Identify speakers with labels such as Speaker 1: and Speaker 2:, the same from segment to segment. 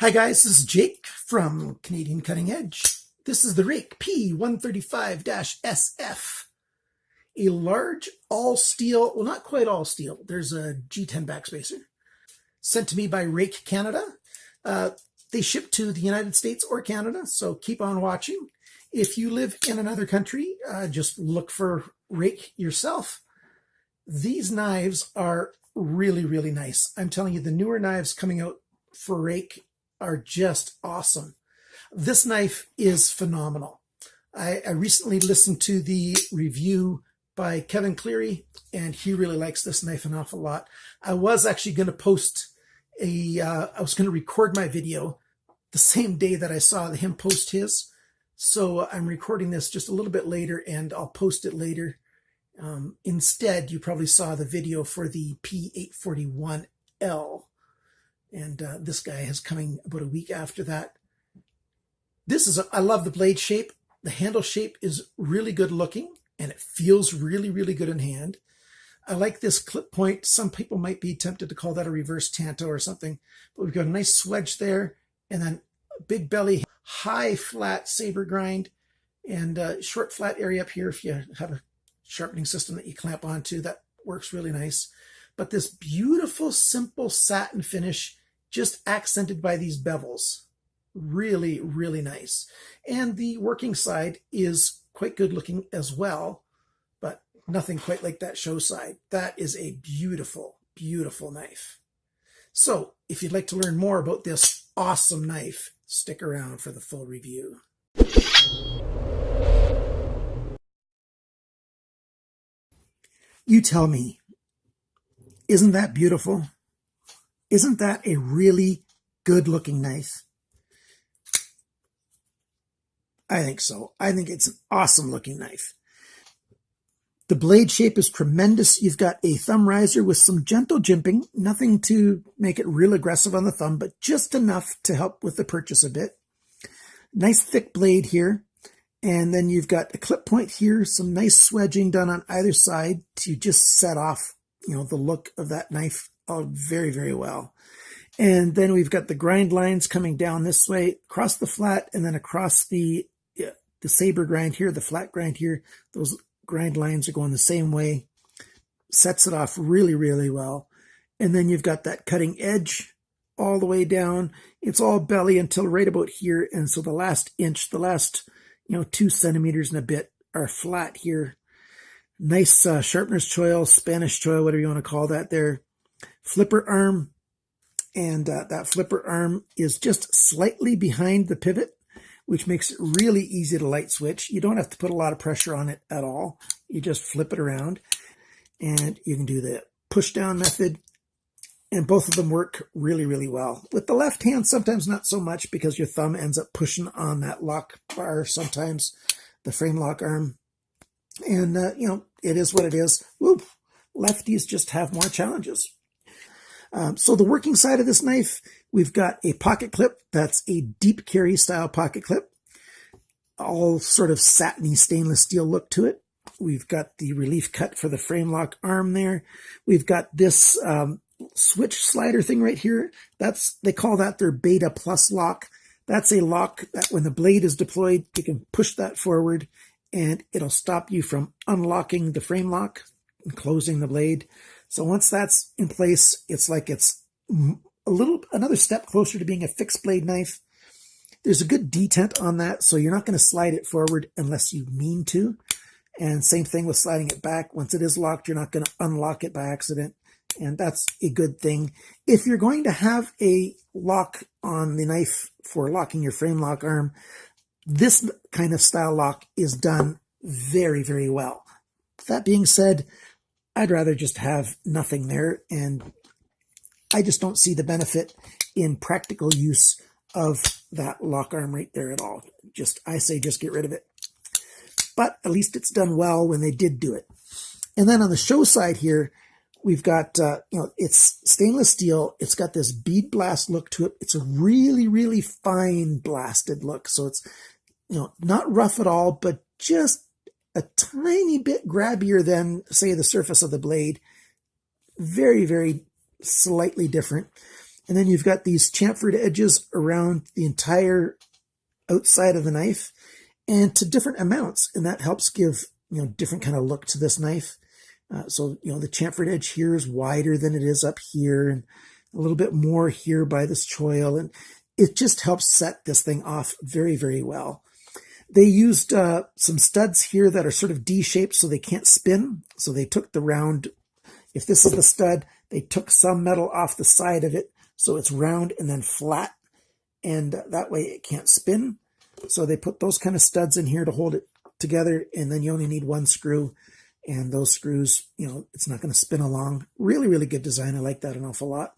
Speaker 1: Hi guys, this is Jake from Canadian Cutting Edge. This is the Ruike P135 SF, a large all steel, well not quite all steel, there's a G10 backspacer, sent to me by Ruike Canada. They ship to the United States or Canada, so keep on watching. If you live in another country, just look for Ruike yourself. These knives are really, really nice. I'm telling you, the newer knives coming out for Ruike are just awesome. This knife is phenomenal. I recently listened to the review by Kevin Cleary, and he really likes this knife an awful lot. I was actually going to post I was going to record my video the same day that I saw him post his. So I'm recording this just a little bit later, and I'll post it later. Instead, you probably saw the video for the P841L. And this guy is coming about a week after that. I love the blade shape. The handle shape is really good looking, and it feels really, really good in hand. I like this clip point. Some people might be tempted to call that a reverse tanto or something, but we've got a nice swedge there, and then a big belly, high flat saber grind, and short flat area up here if you have a sharpening system that you clamp onto. That works really nice. But this beautiful, simple satin finish, just accented by these bevels. Really, really nice. And the working side is quite good looking as well, but nothing quite like that show side. That is a beautiful, beautiful knife. So if you'd like to learn more about this awesome knife, stick around for the full review. You tell me, isn't that beautiful? Isn't that a really good looking knife? I think so. I think it's an awesome looking knife. The blade shape is tremendous. You've got a thumb riser with some gentle jimping, nothing to make it real aggressive on the thumb, but just enough to help with the purchase a bit. Nice thick blade here. And then you've got a clip point here, some nice swedging done on either side to just set off, the look of that knife very, very well. And then we've got the grind lines coming down this way, across the flat, and then across the saber grind here, the flat grind here. Those grind lines are going the same way. Sets it off really, really well. And then you've got that cutting edge all the way down. It's all belly until right about here. And so the last inch, the last 2 centimeters and a bit are flat here. Nice sharpener's choil, Spanish choil, whatever you want to call that there. Flipper arm, and that flipper arm is just slightly behind the pivot, which makes it really easy to light switch. You don't have to put a lot of pressure on it at all. You just flip it around, and you can do the push down method, and both of them work really, really well. With the left hand, sometimes not so much because your thumb ends up pushing on that lock bar sometimes, the frame lock arm. And, it is what it is. Whoop. Lefties just have more challenges. So the working side of this knife, we've got a pocket clip. That's a deep carry style pocket clip. All sort of satiny stainless steel look to it. We've got the relief cut for the frame lock arm there. We've got this switch slider thing right here. They call that their Beta Plus lock. That's a lock that when the blade is deployed, you can push that forward and it'll stop you from unlocking the frame lock and closing the blade. So once that's in place, it's like it's another step closer to being a fixed blade knife. There's a good detent on that, so you're not going to slide it forward unless you mean to. And same thing with sliding it back. Once it is locked, you're not going to unlock it by accident. And that's a good thing. If you're going to have a lock on the knife for locking your frame lock arm, this kind of style lock is done very, very well. That being said, I'd rather just have nothing there, and I just don't see the benefit in practical use of that lock arm right there at all. I say just get rid of it. But at least it's done well when they did do it. And then on the show side here, we've got, it's stainless steel. It's got this bead blast look to it. It's a really, really fine blasted look. So it's, not rough at all, but just a tiny bit grabbier than, say, the surface of the blade. Very, very slightly different. And then you've got these chamfered edges around the entire outside of the knife and to different amounts. And that helps give, different kind of look to this knife. So, the chamfered edge here is wider than it is up here and a little bit more here by this choil. And it just helps set this thing off very, very well. They used some studs here that are sort of D-shaped so they can't spin. So they took the round, if this is the stud, they took some metal off the side of it so it's round and then flat. And that way it can't spin. So they put those kind of studs in here to hold it together. And then you only need one screw. And those screws, it's not going to spin along. Really, really good design. I like that an awful lot.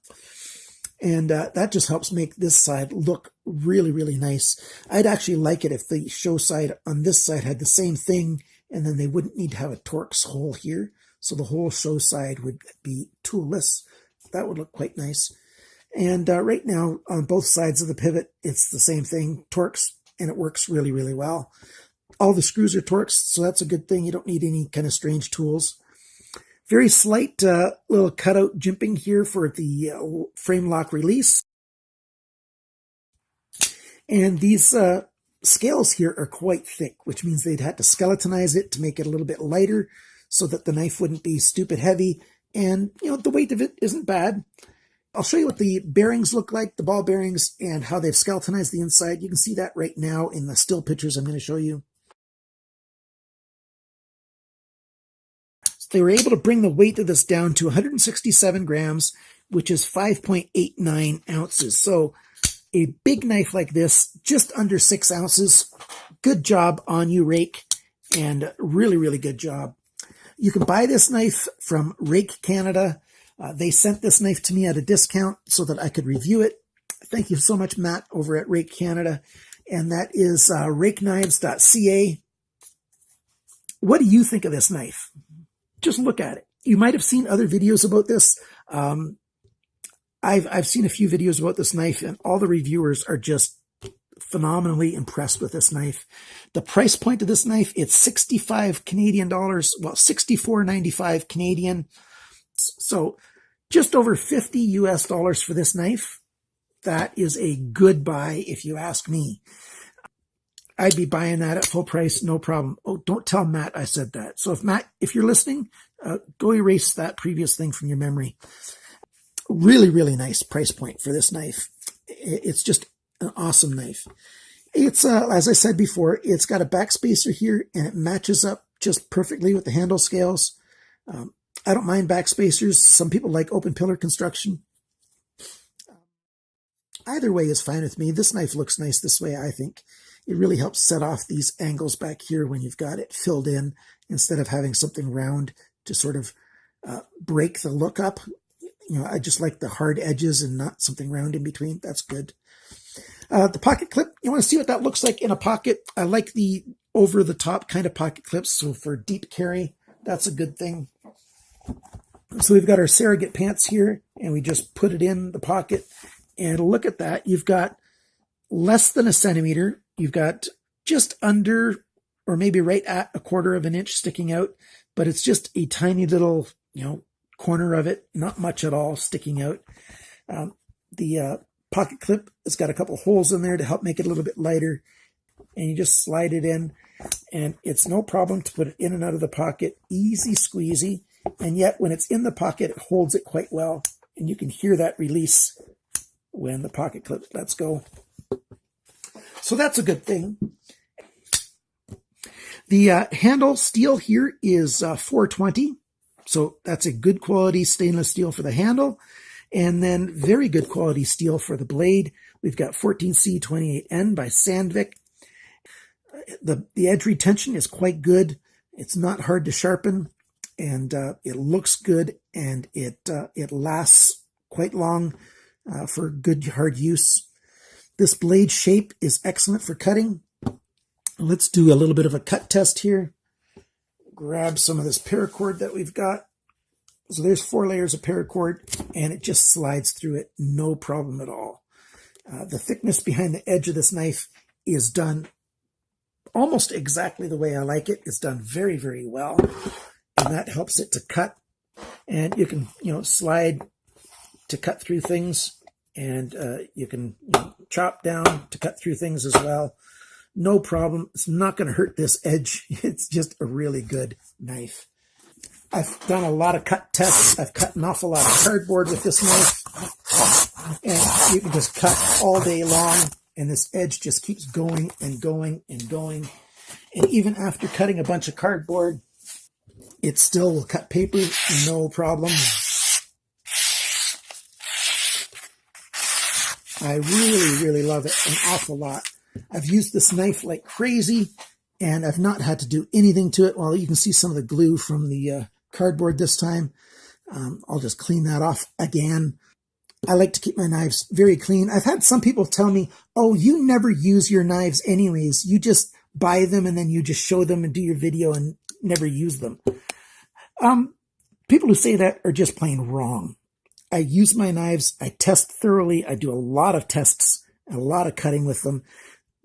Speaker 1: And that just helps make this side look really, really nice. I'd actually like it if the show side on this side had the same thing, and then they wouldn't need to have a Torx hole here. So the whole show side would be toolless. That would look quite nice. And right now, on both sides of the pivot, it's the same thing, Torx, and it works really, really well. All the screws are Torx, so that's a good thing. You don't need any kind of strange tools. Very slight little cutout jimping here for the frame lock release. And these scales here are quite thick, which means they'd have to skeletonize it to make it a little bit lighter so that the knife wouldn't be stupid heavy. And, the weight of it isn't bad. I'll show you what the bearings look like, the ball bearings, and how they've skeletonized the inside. You can see that right now in the still pictures I'm going to show you. They were able to bring the weight of this down to 167 grams, which is 5.89 ounces. So a big knife like this, just under 6 ounces. Good job on you, Ruike, and really, really good job. You can buy this knife from Ruike Canada. They sent this knife to me at a discount so that I could review it. Thank you so much, Matt, over at Ruike Canada. And that is ruikeknives.ca. What do you think of this knife? Just look at it. You might have seen other videos about this. I've seen a few videos about this knife, and all the reviewers are just phenomenally impressed with this knife. The price point of this knife, it's 65 Canadian dollars, well, 64.95 Canadian. So just over 50 US dollars for this knife. That is a good buy if you ask me. I'd be buying that at full price, no problem. Oh, don't tell Matt I said that. So if you're listening, go erase that previous thing from your memory. Really, really nice price point for this knife. It's just an awesome knife. It's, as I said before, it's got a backspacer here, and it matches up just perfectly with the handle scales. I don't mind backspacers. Some people like open pillar construction. Either way is fine with me. This knife looks nice this way, I think. It really helps set off these angles back here when you've got it filled in instead of having something round to sort of break the look up. I just like the hard edges and not something round in between. That's good. The pocket clip, you want to see what that looks like in a pocket. I like the over-the-top kind of pocket clips, so for deep carry, that's a good thing. So we've got our surrogate pants here, and we just put it in the pocket. And look at that. You've got less than a centimeter. You've got just under, or maybe right at, 1/4 of an inch sticking out, but it's just a tiny little, corner of it, not much at all sticking out. The pocket clip has got a couple holes in there to help make it a little bit lighter, and you just slide it in, and it's no problem to put it in and out of the pocket, easy squeezy, and yet when it's in the pocket, it holds it quite well, and you can hear that release when the pocket clip lets go. So that's a good thing. The handle steel here is 420. So that's a good quality stainless steel for the handle. And then very good quality steel for the blade. We've got 14C28N by Sandvik. The edge retention is quite good. It's not hard to sharpen, and it looks good, and it lasts quite long for good hard use. This blade shape is excellent for cutting. Let's do a little bit of a cut test here. Grab some of this paracord that we've got. So there's 4 layers of paracord, and it just slides through it, no problem at all. The thickness behind the edge of this knife is done almost exactly the way I like it. It's done very, very well, and that helps it to cut. And you can, slide to cut through things, and you can chop down to cut through things as well. No problem. It's not going to hurt this edge. It's just a really good knife. I've done a lot of cut tests. I've cut an awful lot of cardboard with this knife, and you can just cut all day long, and this edge just keeps going and going and going. And even after cutting a bunch of cardboard, it still will cut paper, no problem. I really, really love it an awful lot. I've used this knife like crazy, and I've not had to do anything to it. Well, you can see some of the glue from the cardboard this time. I'll just clean that off again. I like to keep my knives very clean. I've had some people tell me, oh, you never use your knives anyways. You just buy them and then you just show them and do your video and never use them. People who say that are just plain wrong. I use my knives. I test thoroughly. I do a lot of tests, a lot of cutting with them,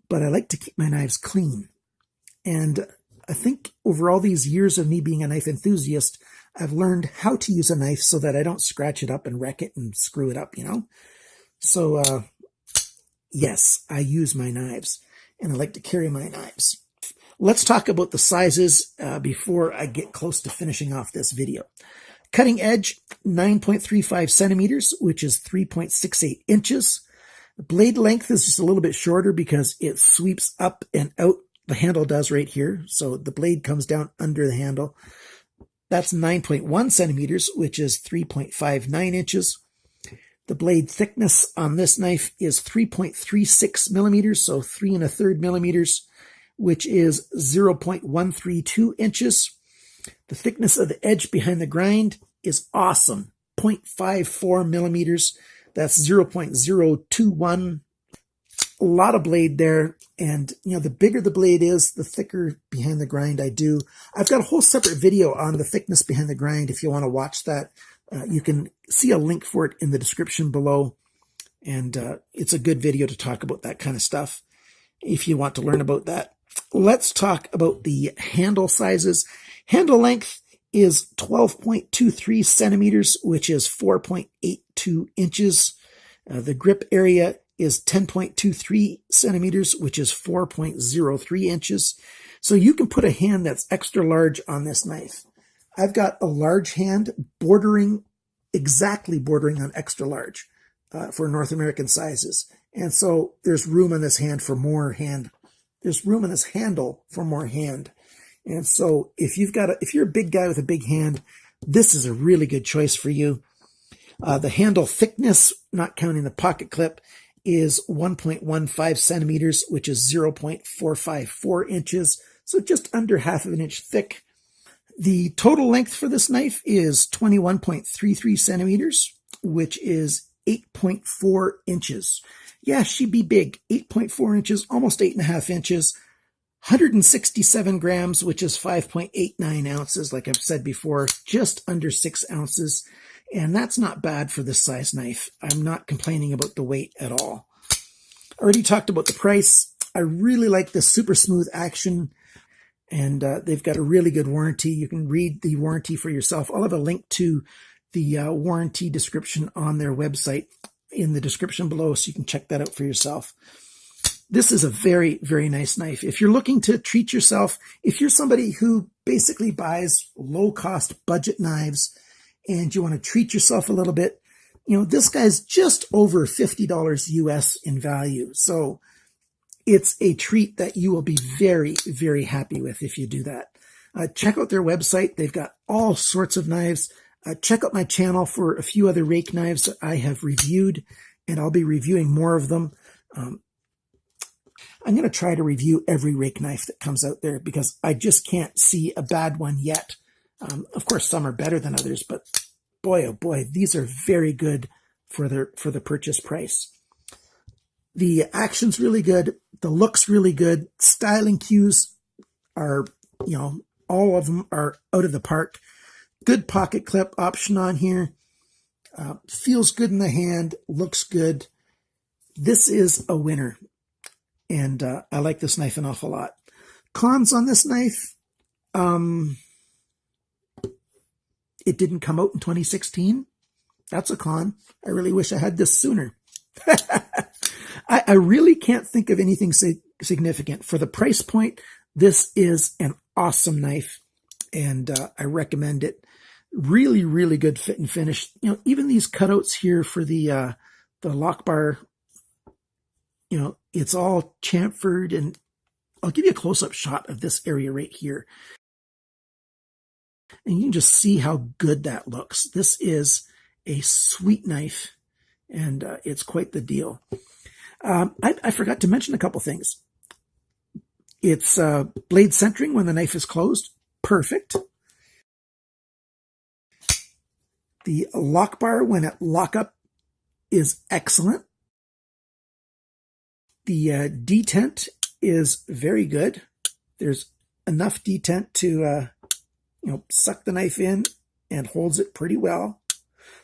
Speaker 1: but I like to keep my knives clean. And I think over all these years of me being a knife enthusiast, I've learned how to use a knife so that I don't scratch it up and wreck it and screw it up, So, yes, I use my knives, and I like to carry my knives. Let's talk about the sizes before I get close to finishing off this video. Cutting edge, 9.35 centimeters, which is 3.68 inches. The blade length is just a little bit shorter because it sweeps up and out. The handle does right here, so the blade comes down under the handle. That's 9.1 centimeters, which is 3.59 inches. The blade thickness on this knife is 3.36 millimeters, so 3 1/3 millimeters, which is 0.132 inches. The thickness of the edge behind the grind is awesome, 0.54 millimeters. That's 0.021. A lot of blade there, and the bigger the blade is, the thicker behind the grind I do. I've got a whole separate video on the thickness behind the grind. If you want to watch that, you can see a link for it in the description below, and it's a good video to talk about that kind of stuff if you want to learn about that. Let's talk about the handle sizes. Handle length is 12.23 centimeters, which is 4.82 inches. The grip area is 10.23 centimeters, which is 4.03 inches. So you can put a hand that's extra large on this knife. I've got a large hand exactly bordering on extra large for North American sizes. And so there's room on this hand for more hand. There's room on this handle for more hand. And so if you're a big guy with a big hand, this is a really good choice for you. The handle thickness, not counting the pocket clip, is 1.15 centimeters, which is 0.454 inches. So just under half of an inch thick. The total length for this knife is 21.33 centimeters, which is 8.4 inches. Yeah, she'd be big. 8.4 inches, almost 8.5 inches. 167 grams, which is 5.89 ounces. Like I've said before, just under 6 ounces. And that's not bad for this size knife. I'm not complaining about the weight at all. I already talked about the price. I really like this super smooth action, and they've got a really good warranty. You can read the warranty for yourself. I'll have a link to the warranty description on their website in the description below, so you can check that out for yourself. This is a very, very nice knife. If you're looking to treat yourself, if you're somebody who basically buys low-cost budget knives and you want to treat yourself a little bit, this guy's just over $50 US in value. So it's a treat that you will be very, very happy with if you do that. Check out their website. They've got all sorts of knives. Check out my channel for a few other rake knives that I have reviewed, and I'll be reviewing more of them. I'm going to try to review every rake knife that comes out there because I just can't see a bad one yet. Of course, some are better than others, but boy, oh boy, these are very good for the purchase price. The action's really good. The look's really good. Styling cues are, all of them are out of the park. Good pocket clip option on here. Feels good in the hand. Looks good. This is a winner. And I like this knife an awful lot. Cons on this knife. It didn't come out in 2016. That's a con. I really wish I had this sooner. I really can't think of anything significant. For the price point, this is an awesome knife, and I recommend it. Really, really good fit and finish. You know, even these cutouts here for the lock bar, you know, it's all chamfered, and I'll give you a close-up shot of this area right here. And you can just see how good that looks. This is a sweet knife, and it's quite the deal. I forgot to mention a couple things. It's blade centering when the knife is closed. Perfect. The lock bar when at lockup is excellent. The detent is very good. There's enough detent to suck the knife in and holds it pretty well.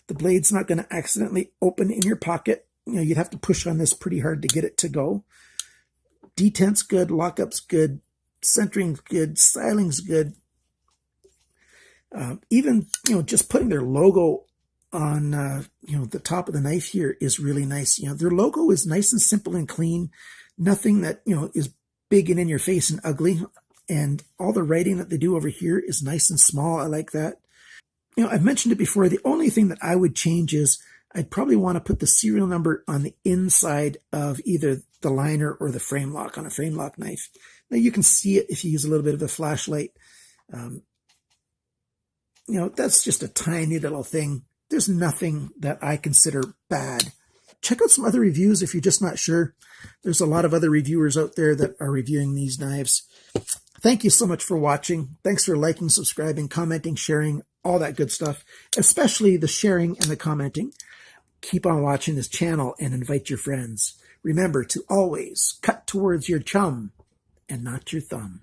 Speaker 1: The blade's not going to accidentally open in your pocket. You know, you'd have to push on this pretty hard to get it to go. Detent's good, lockup's good, centering's good, styling's good. Even, just putting their logo on, the top of the knife here is really nice. Their logo is nice and simple and clean. Nothing that, is big and in your face and ugly. And all the writing that they do over here is nice and small. I like that. I've mentioned it before. The only thing that I would change is I'd probably want to put the serial number on the inside of either the liner or the frame lock on a frame lock knife. Now you can see it if you use a little bit of a flashlight. That's just a tiny little thing. There's nothing that I consider bad. Check out some other reviews if you're just not sure. There's a lot of other reviewers out there that are reviewing these knives. Thank you so much for watching. Thanks for liking, subscribing, commenting, sharing, all that good stuff, especially the sharing and the commenting. Keep on watching this channel and invite your friends. Remember to always cut towards your chum and not your thumb.